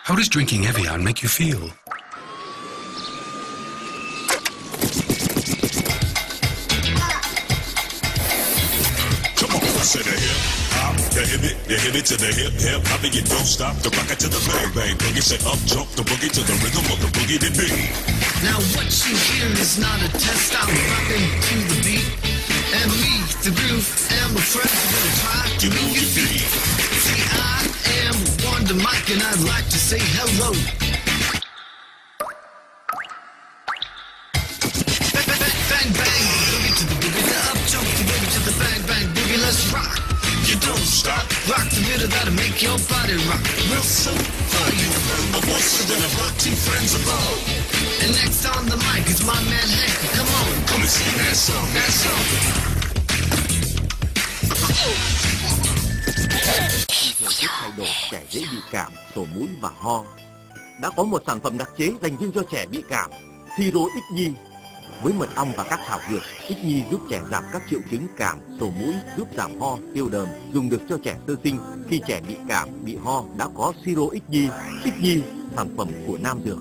How does drinking Evian make you feel? Come on, say the hip hop, the hit it to the hip hip hop, and you don't stop the rock it to the bang bang boogie. Say up jump the boogie to the rhythm of the boogie to beat. Now what you hear is not a test. I'm rocking to the beat, and me, the groove, and my friends are gonna try to move your feet. See, I am Wonder Mike, and I'd like to say hello. Bang bang bang bang, boogie to the boogie, the up jump the boogie to the bang bang boogie. Let's rock. You don't stop. Rock the rhythm that'll make your body rock. Real super. You remember voices and I've got two friends above. And next on the mic is my man Hank. Come on, come and sing that song, that song. Thời tiết thay đổi, trẻ dễ bị cảm, sổ mũi và ho. Đã có một sản phẩm đặc chế dành riêng cho trẻ bị cảm, Siro Ích Nhi. Với mật ong và các thảo dược, Ích Nhi giúp trẻ giảm các triệu chứng cảm, sổ mũi, giúp giảm ho, tiêu đờm, dùng được cho trẻ sơ sinh. Khi trẻ bị cảm, bị ho đã có Siro Ích Nhi, sản phẩm của Nam Dược.